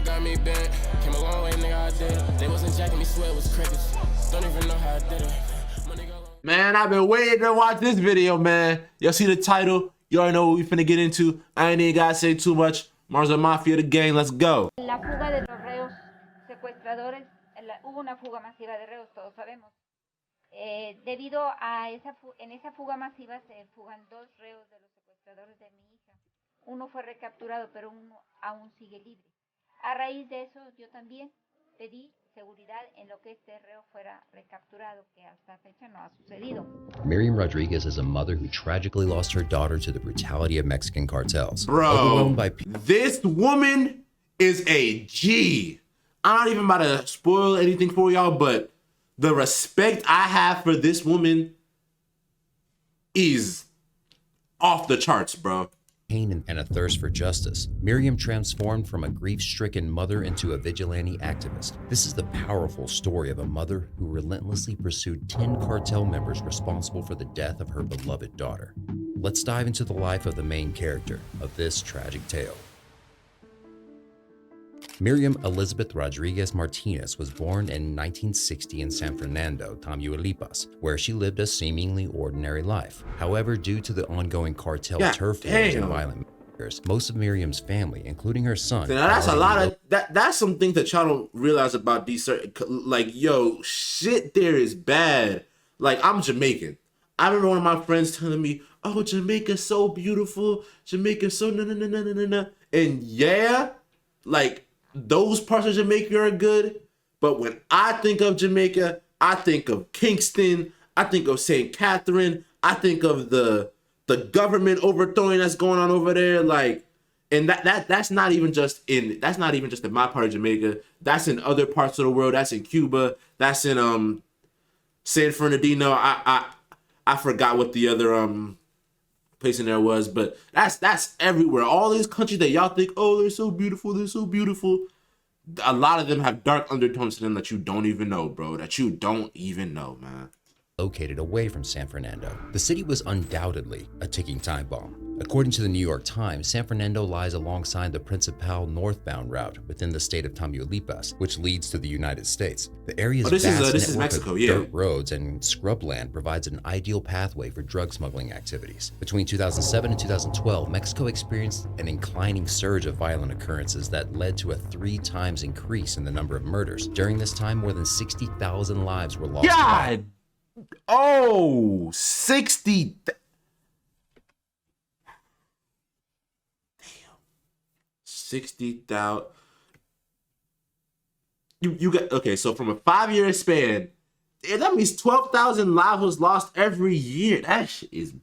got me bent. Came a long way, nigga, I did it. They wasn't jacking me, swear it was crickets. Don't even know how I did it. Man, I've been waiting to watch this video, man. Y'all see the title? You already know what we finna get into. I ain't even gotta say too much. Marso Mafia, the gang, let's go. La fuga de los reos secuestradores, hubo una fuga masiva de reos, todos sabemos. Debido a en esa fuga masiva se fugan 2 reos de los secuestradores de mi hija. Uno fue recapturado, pero uno aún sigue libre. A raíz de eso, yo también pedí seguridad en lo que este reo fuera recapturado, que hasta fecha no ha sucedido. Miriam Rodriguez is a mother who tragically lost her daughter to the brutality of Mexican cartels. Bro, this woman is a G. I'm not even about to spoil anything for y'all, but the respect I have for this woman is off the charts, bro. Pain and a thirst for justice, Miriam transformed from a grief-stricken mother into a vigilante activist. This is the powerful story of a mother who relentlessly pursued 10 cartel members responsible for the death of her beloved daughter. Let's dive into the life of the main character of this tragic tale. Miriam Elizabeth Rodriguez Martinez was born in 1960 in San Fernando, Tamaulipas, where she lived a seemingly ordinary life. However, due to the ongoing cartel turf wars and violent massacres, most of Miriam's family, including her son, now that's a lot of that's some things that y'all don't realize about these certain, like, yo, shit there is bad. Like, I'm Jamaican. I remember one of my friends telling me, oh, Jamaica's so beautiful, Jamaica's so no, and yeah, like, those parts of Jamaica are good, but when I think of Jamaica, I think of Kingston, I think of St. Catherine, I think of the government overthrowing that's going on over there, like, and that's not even just in my part of Jamaica. That's in other parts of the world. That's in Cuba. That's in San Fernandino. I forgot what the other place in there was, but that's everywhere. All these countries that y'all think, oh, they're so beautiful, a lot of them have dark undertones to them that you don't even know, bro. That you don't even know, man. Located away from San Fernando, the city was undoubtedly a ticking time bomb. According to the New York Times, San Fernando lies alongside the Principal northbound route within the state of Tamaulipas, which leads to the United States. The area's vast network Mexico, of dirt roads and scrubland provides an ideal pathway for drug smuggling activities. Between 2007 and 2012, Mexico experienced an inclining surge of violent occurrences that led to a 3 times increase in the number of murders. During this time, more than 60,000 lives were lost. God! Oh, 60. Damn. 60,000. You got, okay, so from a 5-year span, that means 12,000 lives was lost every year. That shit is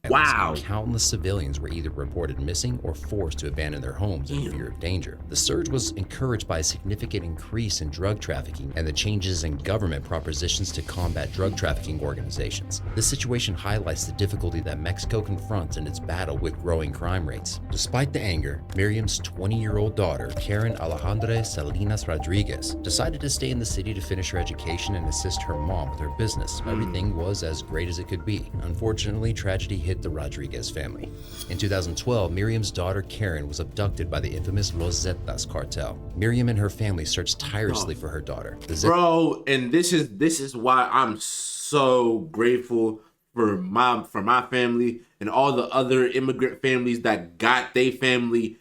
wow. Countless civilians were either reported missing or forced to abandon their homes in fear of danger. The surge was encouraged by a significant increase in drug trafficking and the changes in government propositions to combat drug trafficking organizations. This situation highlights the difficulty that Mexico confronts in its battle with growing crime rates. Despite the anger, Miriam's 20-year-old daughter, Karen Alejandra Salinas Rodriguez, decided to stay in the city to finish her education and assist her mom with her business. Everything was as great as it could be. Unfortunately, tragedy hit the Rodriguez family. In 2012, Miriam's daughter Karen was abducted by the infamous Los Zetas cartel. Miriam and her family searched tirelessly for her daughter. Bro, and this is why I'm so grateful for my family and all the other immigrant families that got their family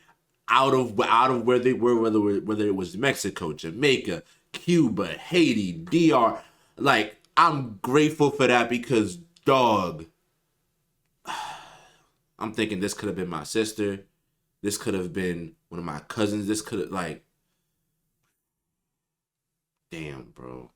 out of where they were, whether it was Mexico, Jamaica, Cuba, Haiti, DR. Like, I'm grateful for that because, dog, I'm thinking this could have been my sister. This could have been one of my cousins. This could have, like, damn, bro.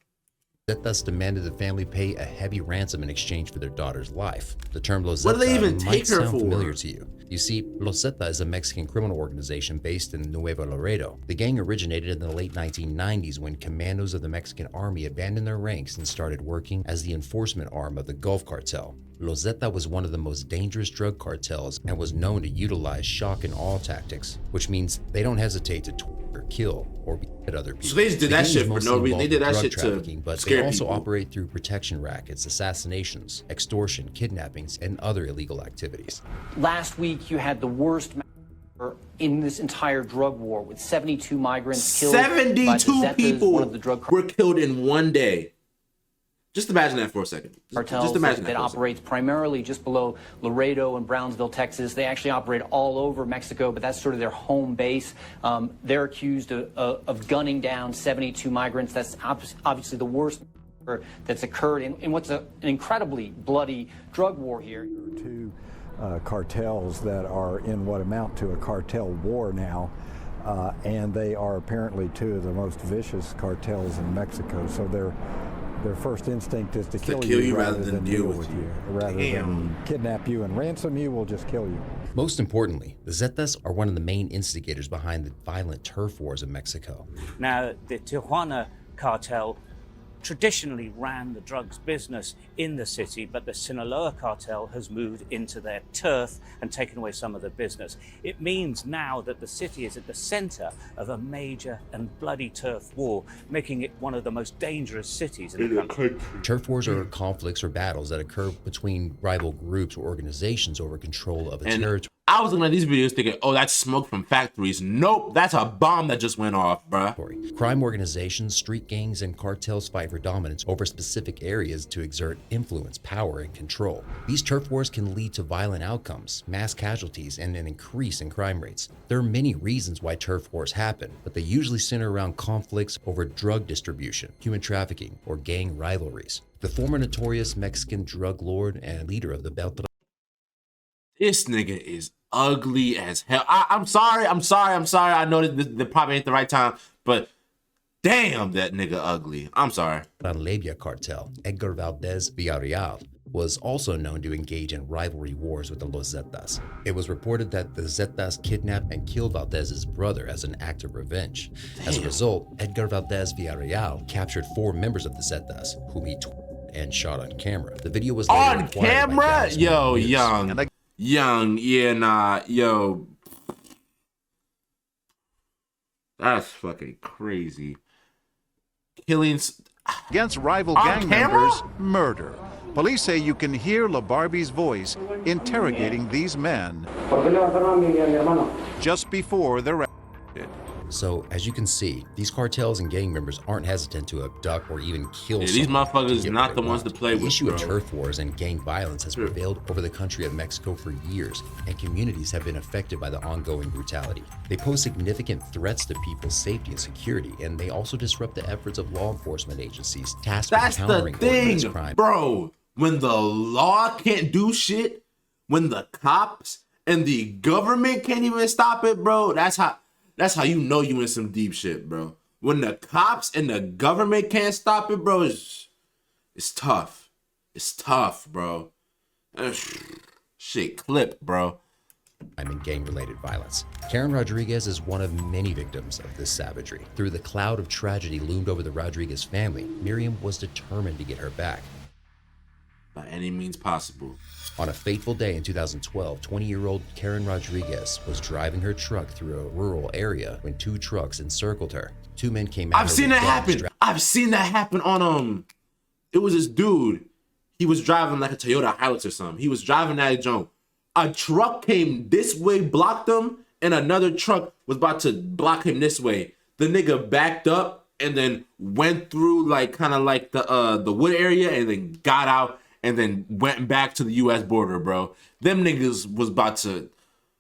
Zetas demanded the family pay a heavy ransom in exchange for their daughter's life. The term Los Zetas what do they even might take her sound for? familiar to you. You see, Los Zetas is a Mexican criminal organization based in Nuevo Laredo. The gang originated in the late 1990s when commandos of the Mexican army abandoned their ranks and started working as the enforcement arm of the Gulf Cartel. Los Zetas was one of the most dangerous drug cartels and was known to utilize shock and awe tactics, which means they don't hesitate to torture, kill, or beat other people. So they just did that shit for no reason. They did that shit to but scare they also people. operate through protection rackets, assassinations, extortion, kidnappings, and other illegal activities. Last week, you had the worst in this entire drug war, with 72 migrants killed. 72 people were killed in one day. Just imagine that for a second. Just imagine that operates primarily just below Laredo and Brownsville, Texas. They actually operate all over Mexico, but that's sort of their home base. They're accused of gunning down 72 migrants. That's obviously the worst that's occurred in what's an incredibly bloody drug war here. Two cartels that are in what amount to a cartel war now, and they are apparently two of the most vicious cartels in Mexico. So their first instinct is to kill you rather than deal with you. Rather than kidnap you and ransom you, will just kill you. Most importantly, the Zetas are one of the main instigators behind the violent turf wars in Mexico. Now, the Tijuana cartel traditionally ran the drugs business in the city, but the Sinaloa cartel has moved into their turf and taken away some of the business. It means now that the city is at the center of a major and bloody turf war, making it one of the most dangerous cities in the country. Turf wars are conflicts or battles that occur between rival groups or organizations over control of a territory. I was looking at these videos thinking, oh, that's smoke from factories. Nope, that's a bomb that just went off, bruh. Crime organizations, street gangs, and cartels fight for dominance over specific areas to exert influence, power, and control. These turf wars can lead to violent outcomes, mass casualties, and an increase in crime rates. There are many reasons why turf wars happen, but they usually center around conflicts over drug distribution, human trafficking, or gang rivalries. The former notorious Mexican drug lord and leader of the Beltran. This nigga is ugly as hell. I'm sorry. I know that probably ain't the right time, but damn, that nigga ugly. I'm sorry. Labia cartel, Edgar Valdez Villarreal, was also known to engage in rivalry wars with the Los Zetas. It was reported that the Zetas kidnapped and killed Valdez's brother as an act of revenge. Damn. As a result, Edgar Valdez Villarreal captured 4 members of the Zetas, whom he and shot on camera. The video was later on camera. Yo, Young, yeah, nah, yo. That's fucking crazy. Killings against rival gang members, murder. Police say you can hear LaBarbie's voice interrogating these men just before they're arrested. So, as you can see, these cartels and gang members aren't hesitant to abduct or even kill someone. These motherfuckers not the ones to play with, The issue of turf wars and gang violence has prevailed over the country of Mexico for years, and communities have been affected by the ongoing brutality. They pose significant threats to people's safety and security, and they also disrupt the efforts of law enforcement agencies tasked with countering organized crime. Bro, when the law can't do shit, when the cops and the government can't even stop it, bro, that's how you know you in some deep shit, bro. When the cops and the government can't stop it, bro, it's tough. It's tough, bro. Shit clip, bro. And gang-related violence. Karen Rodriguez is one of many victims of this savagery. Through the cloud of tragedy loomed over the Rodriguez family, Miriam was determined to get her back. By any means possible. On a fateful day in 2012, 20-year-old Karen Rodriguez was driving her truck through a rural area when 2 trucks encircled her. 2 men came out. I've seen that happen on it was this dude. He was driving like a Toyota Hilux or something. He was driving that junk. A truck came this way, blocked him, and another truck was about to block him this way. The nigga backed up and then went through like kind of like the wood area and then got out and then went back to the U.S. border, bro. Them niggas was about to,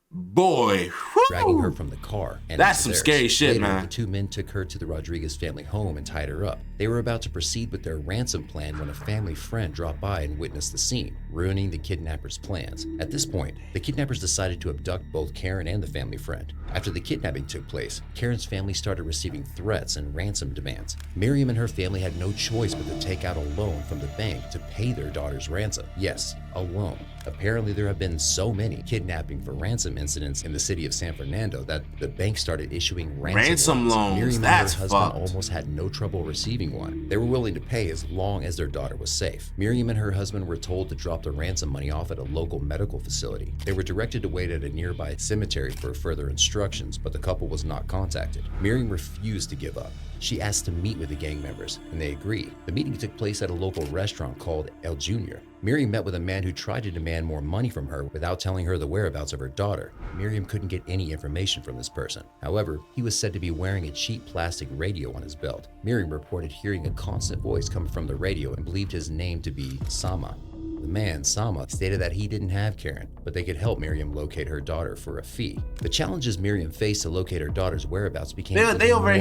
boy. Whoo. Dragging her from the car. And that's some scary shit, later, man. The 2 men took her to the Rodriguez family home and tied her up. They were about to proceed with their ransom plan when a family friend dropped by and witnessed the scene, ruining the kidnappers' plans. At this point, the kidnappers decided to abduct both Karen and the family friend. After the kidnapping took place, Karen's family started receiving threats and ransom demands. Miriam and her family had no choice but to take out a loan from the bank to pay their daughter's ransom. Yes, a loan. Apparently, there have been so many kidnapping for ransom incidents in the city of San Fernando that the bank started issuing ransom loans. Miriam and her husband almost had no trouble receiving one. They were willing to pay as long as their daughter was safe. Miriam and her husband were told to drop the ransom money off at a local medical facility. They were directed to wait at a nearby cemetery for further instructions, but the couple was not contacted. Miriam refused to give up. She asked to meet with the gang members, and they agreed. The meeting took place at a local restaurant called El Junior. Miriam met with a man who tried to demand more money from her without telling her the whereabouts of her daughter. Miriam couldn't get any information from this person. However, he was said to be wearing a cheap plastic radio on his belt. Miriam reported hearing a constant voice coming from the radio and believed his name to be Sama. The man, Sama, stated that he didn't have Karen, but they could help Miriam locate her daughter for a fee. The challenges Miriam faced to locate her daughter's whereabouts became they over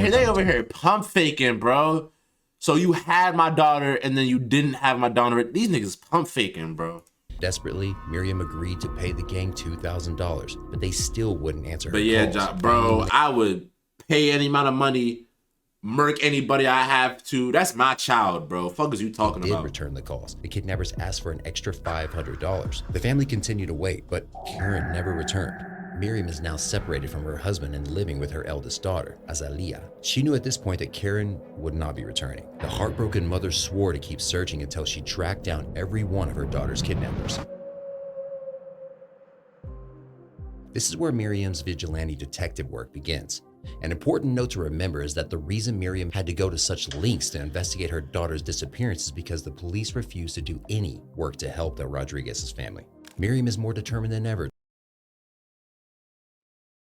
here pump faking, bro. So you had my daughter and then you didn't have my daughter. These niggas pump faking, bro. Desperately, Miriam agreed to pay the gang $2,000, but they still wouldn't answer her But yeah, calls. bro, I would pay any amount of money, murk anybody I have to. That's my child, bro. Fuck is you talking Did about? return the calls. The kidnappers asked for an extra $500. The family continued to wait, but Karen never returned. Miriam is now separated from her husband and living with her eldest daughter, Azalea. She knew at this point that Karen would not be returning. The heartbroken mother swore to keep searching until she tracked down every one of her daughter's kidnappers. This is where Miriam's vigilante detective work begins. An important note to remember is that the reason Miriam had to go to such lengths to investigate her daughter's disappearance is because the police refused to do any work to help the Rodriguez's family. Miriam is more determined than ever.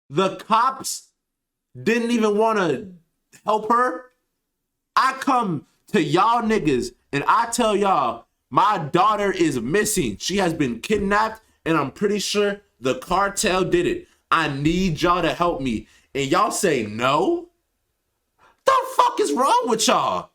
The cops didn't even want to help her. I come to y'all niggas and I tell y'all, my daughter is missing. She has been kidnapped and I'm pretty sure the cartel did it. I need y'all to help me. And y'all say no? The fuck is wrong with y'all?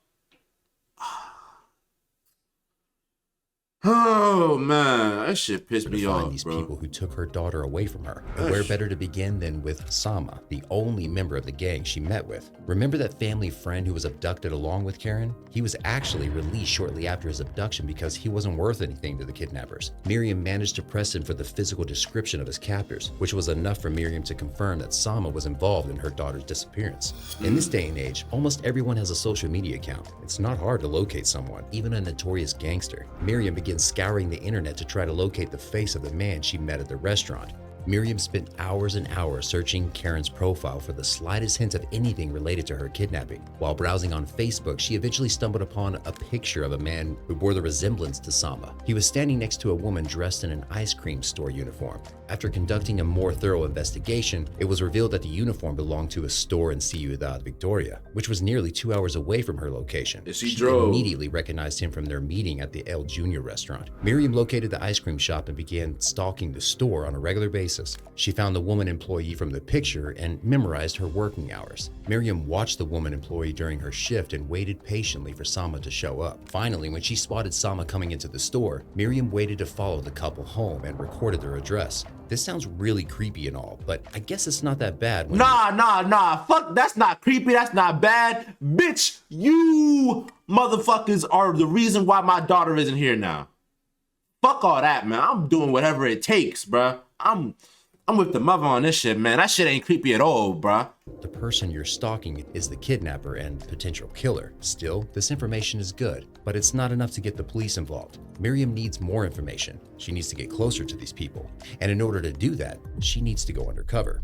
Oh man, that shit pissed me off, These bro. people who took her daughter away from her. But where better to begin than with Sama, the only member of the gang she met with. Remember that family friend who was abducted along with Karen? He was actually released shortly after his abduction because he wasn't worth anything to the kidnappers. Miriam managed to press him for the physical description of his captors, which was enough for Miriam to confirm that Sama was involved in her daughter's disappearance. In this day and age, almost everyone has a social media account. It's not hard to locate someone, even a notorious gangster. Miriam began scouring the internet to try to locate the face of the man she met at the restaurant. Miriam spent hours and hours searching Karen's profile for the slightest hint of anything related to her kidnapping. While browsing on Facebook, she eventually stumbled upon a picture of a man who bore the resemblance to Sama. He was standing next to a woman dressed in an ice cream store uniform. After conducting a more thorough investigation, it was revealed that the uniform belonged to a store in Ciudad Victoria, which was nearly 2 hours away from her location. She drove. Immediately recognized him from their meeting at the El Junior restaurant. Miriam located the ice cream shop and began stalking the store on a regular basis. She found the woman employee from the picture and memorized her working hours. Miriam watched the woman employee during her shift and waited patiently for Sama to show up. Finally, when she spotted Sama coming into the store, Miriam waited to follow the couple home and recorded their address. This sounds really creepy and all, but I guess it's not that bad. Nah. Fuck, that's not creepy. That's not bad. Bitch, you motherfuckers are the reason why my daughter isn't here now. Fuck all that, man. I'm doing whatever it takes, bruh. I'm with the mother on this shit, man. That shit ain't creepy at all, bruh. The person you're stalking is the kidnapper and potential killer. Still, this information is good, but it's not enough to get the police involved. Miriam needs more information. She needs to get closer to these people. And in order to do that, she needs to go undercover.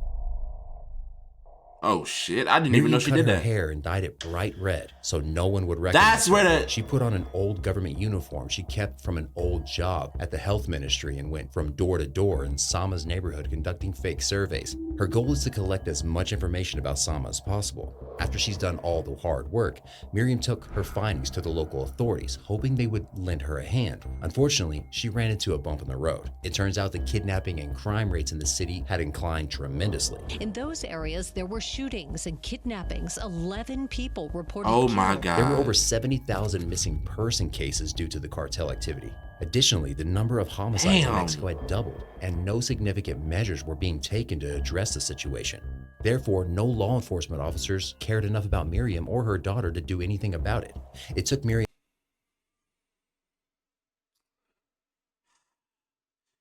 Oh shit, I didn't even know she did Miriam cut that. her hair and dyed it bright red so no one would recognize That's her. where She put on an old government uniform she kept from an old job at the health ministry and went from door to door in Sama's neighborhood conducting fake surveys. Her goal is to collect as much information about Sama as possible. After she's done all the hard work, Miriam took her findings to the local authorities, hoping they would lend her a hand. Unfortunately, she ran into a bump in the road. It turns out the kidnapping and crime rates in the city had inclined tremendously. In those areas, there were shootings and kidnappings. 11 people reported Oh killed. my God. There were over 70,000 missing person cases due to the cartel activity. Additionally, the number of homicides in Mexico had doubled, and no significant measures were being taken to address the situation. Therefore, no law enforcement officers cared enough about Miriam or her daughter to do anything about it. It took Miriam.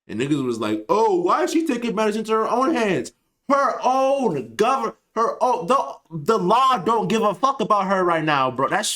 And niggas was like, oh, why is she taking matters into her own hands? Her own government, the law don't give a fuck about her right now, bro. That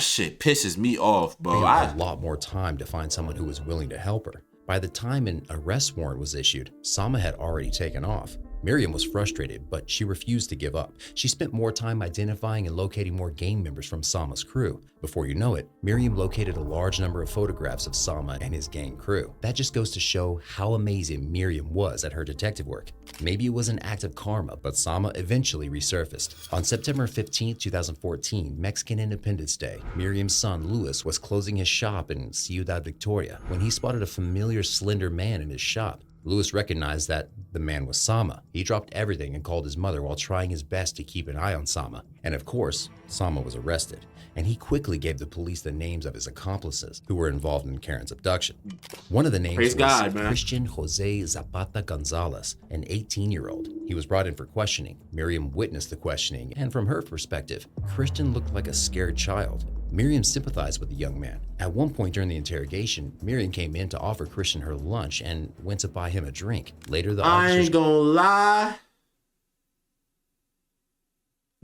shit pisses me off, bro. Had a lot more time to find someone who was willing to help her. By the time an arrest warrant was issued, Sama had already taken off. Miriam was frustrated, but she refused to give up. She spent more time identifying and locating more gang members from Sama's crew. Before you know it, Miriam located a large number of photographs of Sama and his gang crew. That just goes to show how amazing Miriam was at her detective work. Maybe it was an act of karma, but Sama eventually resurfaced. On September 15, 2014, Mexican Independence Day, Miriam's son Luis was closing his shop in Ciudad Victoria when he spotted a familiar slender man in his shop. Luis recognized that the man was Sama. He dropped everything and called his mother while trying his best to keep an eye on Sama. And of course, Sama was arrested. And he quickly gave the police the names of his accomplices who were involved in Karen's abduction. One of the names was God, Christian Jose Zapata Gonzalez, an 18-year-old. He was brought in for questioning. Miriam witnessed the questioning, and from her perspective, Christian looked like a scared child. Miriam sympathized with the young man. At one point during the interrogation, Miriam came in to offer Christian her lunch and went to buy him a drink. Later, the I officers... ain't gonna lie.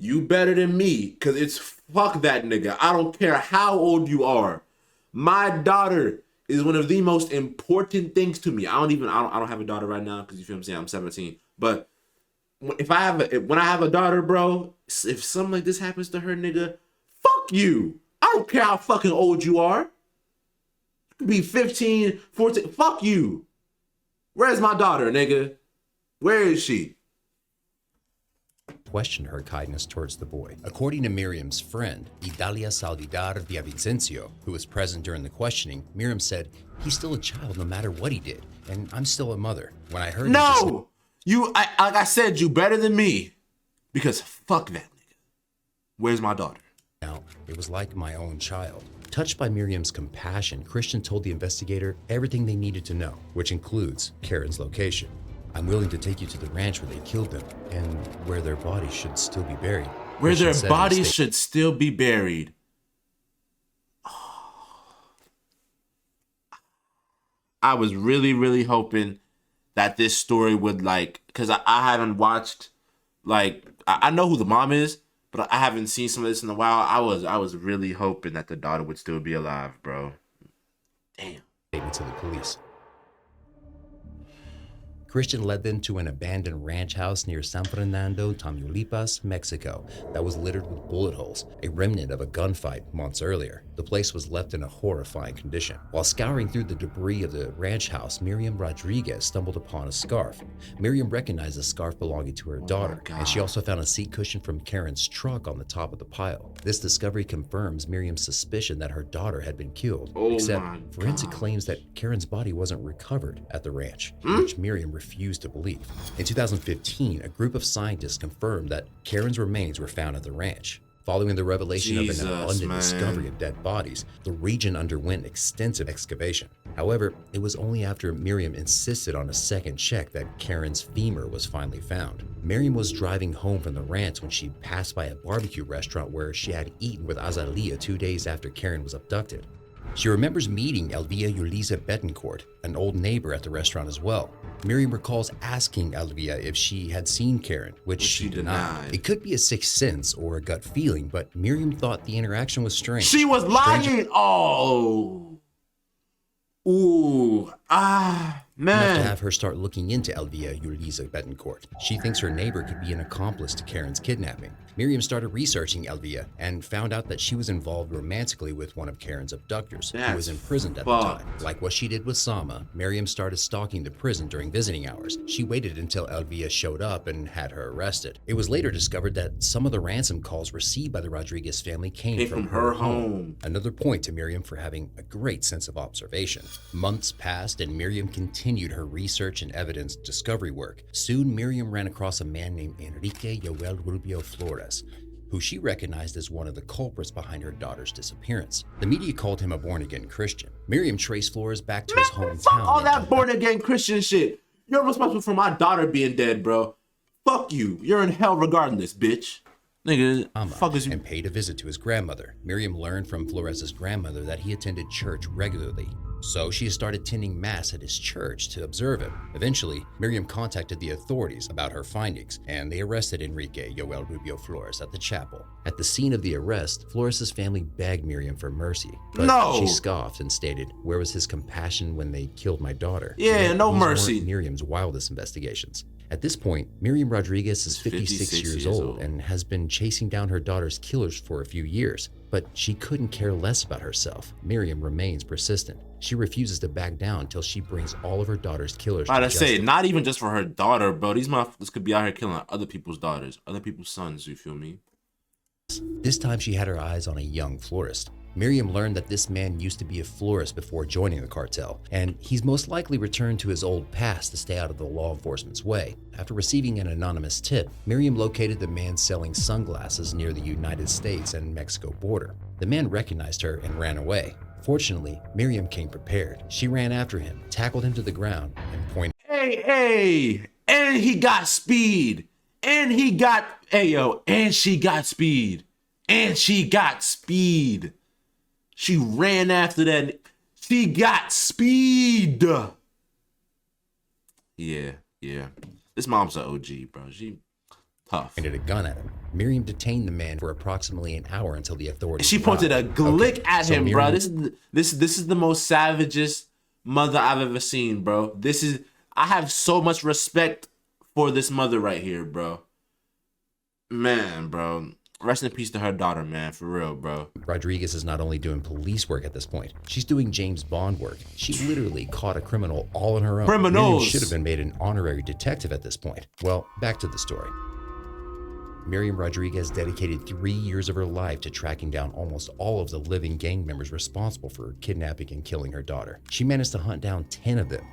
You better than me, cause it's fuck that nigga. I don't care how old you are. My daughter is one of the most important things to me. I don't have a daughter right now, cause you feel what I'm saying, I'm 17. But when I have a daughter, bro, if something like this happens to her, nigga, fuck you. I don't care how fucking old you are. You could be 15, 14. Fuck you. Where's my daughter, nigga? Where is she? questioned her kindness towards the boy. According to Miriam's friend, Idalia Salvidar Villavicencio, who was present during the questioning, Miriam said, "He's still a child no matter what he did, and I'm still a mother." When I heard like I said, you better than me, because fuck that nigga. Where's my daughter? Now, it was like my own child. Touched by Miriam's compassion, Christian told the investigator everything they needed to know, which includes Karen's location. "I'm willing to take you to the ranch where they killed them and where their bodies should still be buried." Where Christian their said bodies should still be buried. I was really, really hoping that this story would because I haven't watched, I know who the mom is, but I haven't seen some of this in a while. I was really hoping that the daughter would still be alive, bro. Damn. Statement to the police. Christian led them to an abandoned ranch house near San Fernando, Tamaulipas, Mexico, that was littered with bullet holes, a remnant of a gunfight months earlier. The place was left in a horrifying condition. While scouring through the debris of the ranch house, Miriam Rodriguez stumbled upon a scarf. Miriam recognized the scarf belonging to her daughter, and she also found a seat cushion from Karen's truck on the top of the pile. This discovery confirms Miriam's suspicion that her daughter had been killed, except forensic claims that Karen's body wasn't recovered at the ranch, which Miriam refused to believe. In 2015, a group of scientists confirmed that Karen's remains were found at the ranch. Following the revelation of an abundant discovery of dead bodies, the region underwent extensive excavation. However, it was only after Miriam insisted on a second check that Karen's femur was finally found. Miriam was driving home from the ranch when she passed by a barbecue restaurant where she had eaten with Azalia 2 days after Karen was abducted. She remembers meeting Elvia Yulisa Betancourt, an old neighbor at the restaurant as well. Miriam recalls asking Elvia if she had seen Karen, which she denied. It could be a sixth sense or a gut feeling, but Miriam thought the interaction was strange. She was lying! Oh! Ooh. Man. Enough to have her start looking into Elvia Yulisa Betancourt. She thinks her neighbor could be an accomplice to Karen's kidnapping. Miriam started researching Elvia and found out that she was involved romantically with one of Karen's abductors, who was imprisoned at the time. Like what she did with Sama, Miriam started stalking the prison during visiting hours. She waited until Elvia showed up and had her arrested. It was later discovered that some of the ransom calls received by the Rodriguez family came from her home. Another point to Miriam for having a great sense of observation. Months passed and Miriam continued her research and evidence discovery work. Soon, Miriam ran across a man named Enrique Yoel Rubio Flores, who she recognized as one of the culprits behind her daughter's disappearance. The media called him a born-again Christian. Miriam traced Flores back to his hometown. Fuck all that born-again Christian shit. You're responsible for my daughter being dead, bro. Fuck you. You're in hell regardless, bitch. Nigga, fuck is you? And paid a visit to his grandmother. Miriam learned from Flores' grandmother that he attended church regularly. So she started attending mass at his church to observe him. Eventually, Miriam contacted the authorities about her findings, and they arrested Enrique Yoel Rubio Flores at the chapel. At the scene of the arrest, Flores' family begged Miriam for mercy, but she scoffed and stated, "Where was his compassion when they killed my daughter?" Yeah, no mercy. Miriam's wildest investigations. At this point, Miriam Rodriguez is 56 years old and has been chasing down her daughter's killers for a few years, but she couldn't care less about herself. Miriam remains persistent. She refuses to back down until she brings all of her daughter's killers to justice. Say, not even just for her daughter, bro. These motherfuckers could be out here killing other people's daughters, other people's sons, you feel me? This time she had her eyes on a young florist. Miriam learned that this man used to be a florist before joining the cartel, and he's most likely returned to his old past to stay out of the law enforcement's way. After receiving an anonymous tip, Miriam located the man selling sunglasses near the United States and Mexico border. The man recognized her and ran away. Fortunately, Miriam came prepared. She ran after him, tackled him to the ground, and pointed. Hey, and he got speed. And he got, and she got speed. And she got speed. She ran after that. She got speed. Yeah. This mom's an OG, bro. She tough. Pointed a gun at him. Miriam detained the man for approximately an hour until the authorities. She pointed a glick at him, bro. This is the most savagest mother I've ever seen, bro. I have so much respect for this mother right here, bro. Man, bro. Rest in peace to her daughter, man. For real, bro. Rodriguez is not only doing police work at this point, she's doing James Bond work. She literally caught a criminal all on her own. Criminals! Miriam should have been made an honorary detective at this point. Well, back to the story. Miriam Rodriguez dedicated 3 years of her life to tracking down almost all of the living gang members responsible for kidnapping and killing her daughter. She managed to hunt down 10 of them.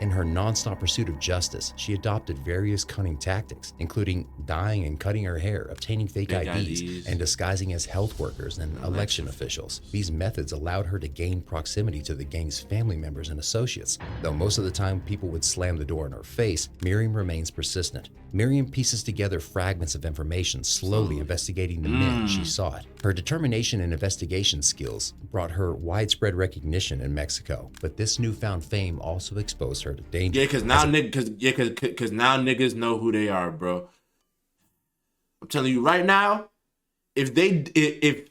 In her nonstop pursuit of justice, she adopted various cunning tactics, including dyeing and cutting her hair, obtaining fake IDs, and disguising as health workers and election officials. These methods allowed her to gain proximity to the gang's family members and associates. Though most of the time people would slam the door in her face, Miriam remains persistent. Miriam pieces together fragments of information, slowly investigating the men she sought. Her determination and investigation skills brought her widespread recognition in Mexico, but this newfound fame also exposed her to danger. Yeah, because now niggas know who they are, bro. I'm telling you right now, if the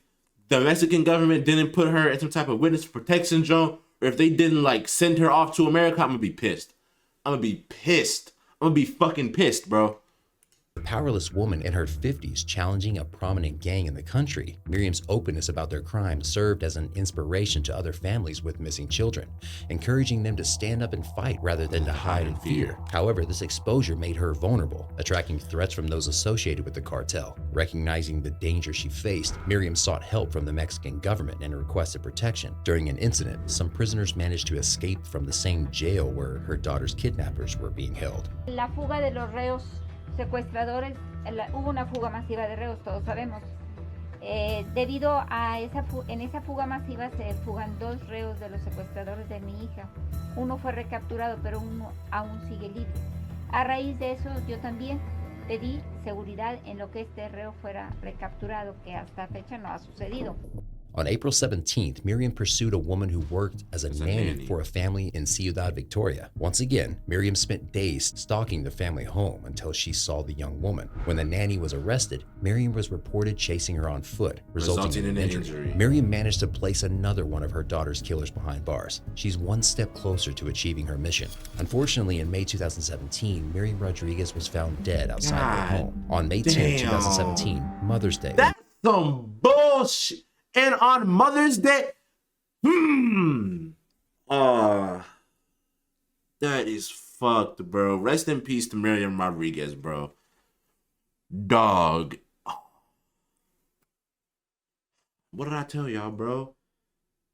Mexican government didn't put her in some type of witness protection zone, or if they didn't like send her off to America, I'm gonna be pissed. I'm gonna be fucking pissed, bro. A powerless woman in her 50s challenging a prominent gang in the country, Miriam's openness about their crimes served as an inspiration to other families with missing children, encouraging them to stand up and fight rather than to hide in fear. However, this exposure made her vulnerable, attracting threats from those associated with the cartel. Recognizing the danger she faced, Miriam sought help from the Mexican government and requested protection. During an incident, some prisoners managed to escape from the same jail where her daughter's kidnappers were being held. La fuga de los reos secuestradores, hubo una fuga masiva de reos, todos sabemos. Debido a en esa fuga masiva se fugan 2 reos de los secuestradores de mi hija. Uno fue recapturado, pero uno aún sigue libre. A raíz de eso, yo también pedí seguridad en lo que este reo fuera recapturado, que hasta fecha no ha sucedido. On April 17th, Miriam pursued a woman who worked as a nanny for a family in Ciudad Victoria. Once again, Miriam spent days stalking the family home until she saw the young woman. When the nanny was arrested, Miriam was reported chasing her on foot, resulting in an injury. Miriam managed to place another one of her daughter's killers behind bars. She's one step closer to achieving her mission. Unfortunately, in May 2017, Miriam Rodriguez was found dead outside her home. On May 10, 2017, Mother's Day. That's some bullshit. And on Mother's Day, that is fucked, bro. Rest in peace to Miriam Rodriguez, bro. Dog. What did I tell y'all, bro?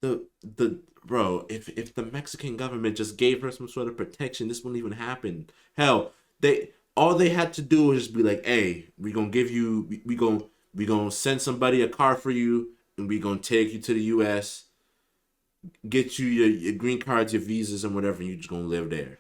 Bro, if the Mexican government just gave her some sort of protection, this wouldn't even happen. Hell, all they had to do was just be like, hey, we gonna send somebody a car for you. And we gonna take you to the U.S., get you your green cards, your visas, and whatever, and you just gonna live there.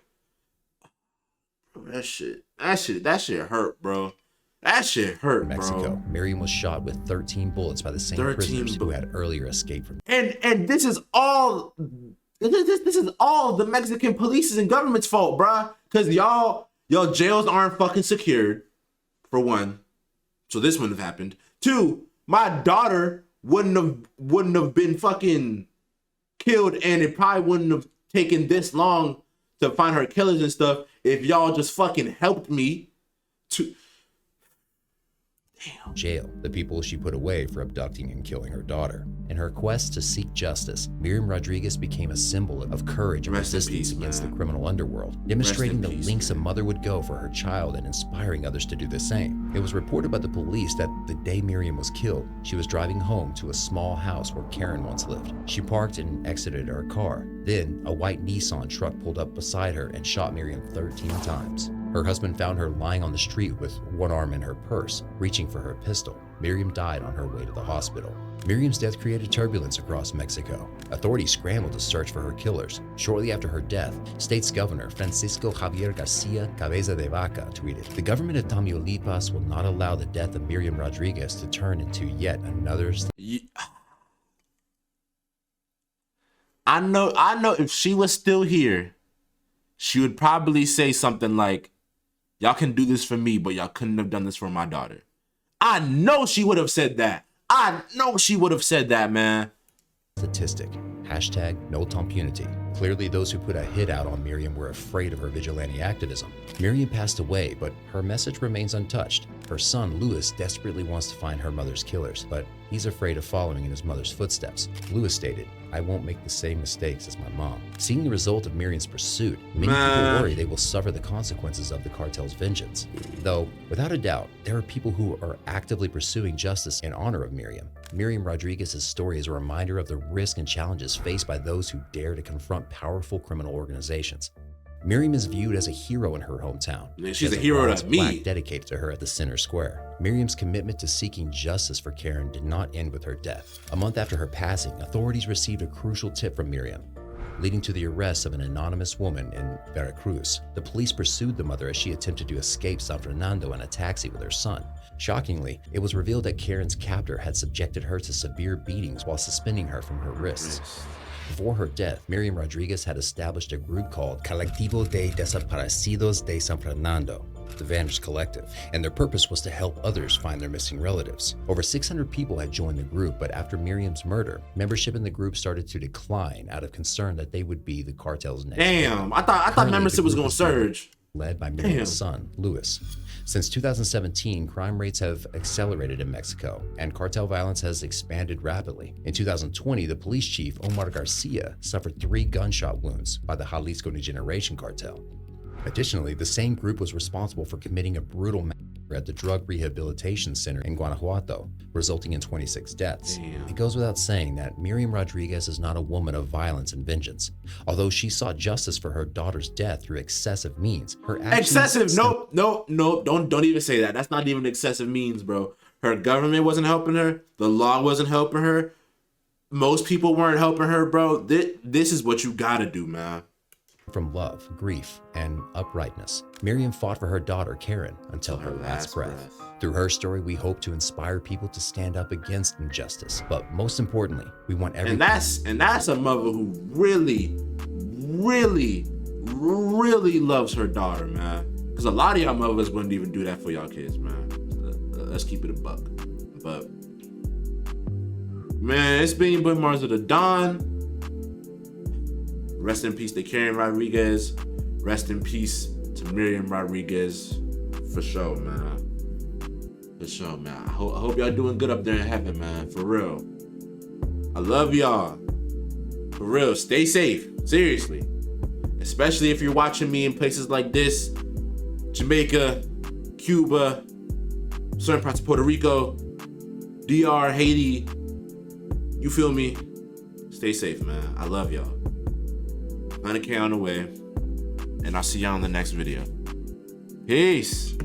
Bro, that shit hurt, bro. That shit hurt, Mexico. bro. Miriam was shot with 13 bullets by the same prisoners who had earlier escaped from. And this is all the Mexican police's and government's fault, bro. Cause y'all jails aren't fucking secured, for one. So this wouldn't have happened. 2, my daughter wouldn't have been fucking killed, and it probably wouldn't have taken this long to find her killers and stuff if y'all just fucking helped me to... Jail, the people she put away for abducting and killing her daughter. In her quest to seek justice, Miriam Rodriguez became a symbol of courage and resistance against the criminal underworld, demonstrating the lengths a mother would go for her child and inspiring others to do the same. It was reported by the police that the day Miriam was killed, she was driving home to a small house where Karen once lived. She parked and exited her car. Then, a white Nissan truck pulled up beside her and shot Miriam 13 times. Her husband found her lying on the street with one arm in her purse, reaching for her pistol. Miriam died on her way to the hospital. Miriam's death created turbulence across Mexico. Authorities scrambled to search for her killers. Shortly after her death, State's Governor Francisco Javier Garcia Cabeza de Vaca tweeted, "The government of Tamaulipas will not allow the death of Miriam Rodriguez to turn into yet another..." I know if she was still here, she would probably say something like, "Y'all can do this for me, but y'all couldn't have done this for my daughter." I know she would have said that. I know she would have said that, man. Statistic. Hashtag no impunity. Clearly, those who put a hit out on Miriam were afraid of her vigilante activism. Miriam passed away, but her message remains untouched. Her son, Louis, desperately wants to find her mother's killers, but he's afraid of following in his mother's footsteps. Louis stated, "I won't make the same mistakes as my mom." Seeing the result of Miriam's pursuit, many people worry they will suffer the consequences of the cartel's vengeance. Though, without a doubt, there are people who are actively pursuing justice in honor of Miriam. Miriam Rodriguez's story is a reminder of the risks and challenges faced by those who dare to confront powerful criminal organizations. Miriam is viewed as a hero in her hometown. She's a hero to me. Dedicated to her at the center square. Miriam's commitment to seeking justice for Karen did not end with her death. A month after her passing, authorities received a crucial tip from Miriam, leading to the arrest of an anonymous woman in Veracruz. The police pursued the mother as she attempted to escape San Fernando in a taxi with her son. Shockingly, it was revealed that Karen's captor had subjected her to severe beatings while suspending her from her wrists. Before her death, Miriam Rodriguez had established a group called Colectivo de Desaparecidos de San Fernando, the Vanished Collective, and their purpose was to help others find their missing relatives. Over 600 people had joined the group, but after Miriam's murder, membership in the group started to decline out of concern that they would be the cartel's next. Damn, I thought membership was gonna surge. Led by Miriam's son, Louis. Since 2017, crime rates have accelerated in Mexico, and cartel violence has expanded rapidly. In 2020, the police chief, Omar Garcia, suffered 3 gunshot wounds by the Jalisco New Generation cartel. Additionally, the same group was responsible for committing a brutal massacre at the drug rehabilitation center in Guanajuato, resulting in 26 deaths. Damn. It goes without saying that Miriam Rodriguez is not a woman of violence and vengeance. Although she sought justice for her daughter's death through excessive means, her actions... Excessive? No, don't even say that. That's not even excessive means, bro. Her government wasn't helping her. The law wasn't helping her. Most people weren't helping her, bro. This is what you gotta do, man. From love, grief, and uprightness, Miriam fought for her daughter, Karen, until her last breath. Through her story, we hope to inspire people to stand up against injustice. But most importantly, we want everyone... And that's a mother who really, really, really loves her daughter, man. Because a lot of y'all mothers wouldn't even do that for y'all kids, man. Let's keep it a buck. But, man, it's been your boy MarsothaDon. Rest in peace to Karen Rodriguez. Rest in peace to Miriam Rodriguez. For sure, man. For sure, man. I hope y'all doing good up there in heaven, man. For real. I love y'all. For real. Stay safe. Seriously. Especially if you're watching me in places like this. Jamaica, Cuba, certain parts of Puerto Rico, DR, Haiti. You feel me? Stay safe, man. I love y'all. 100K on the way, and I'll see y'all in the next video. Peace.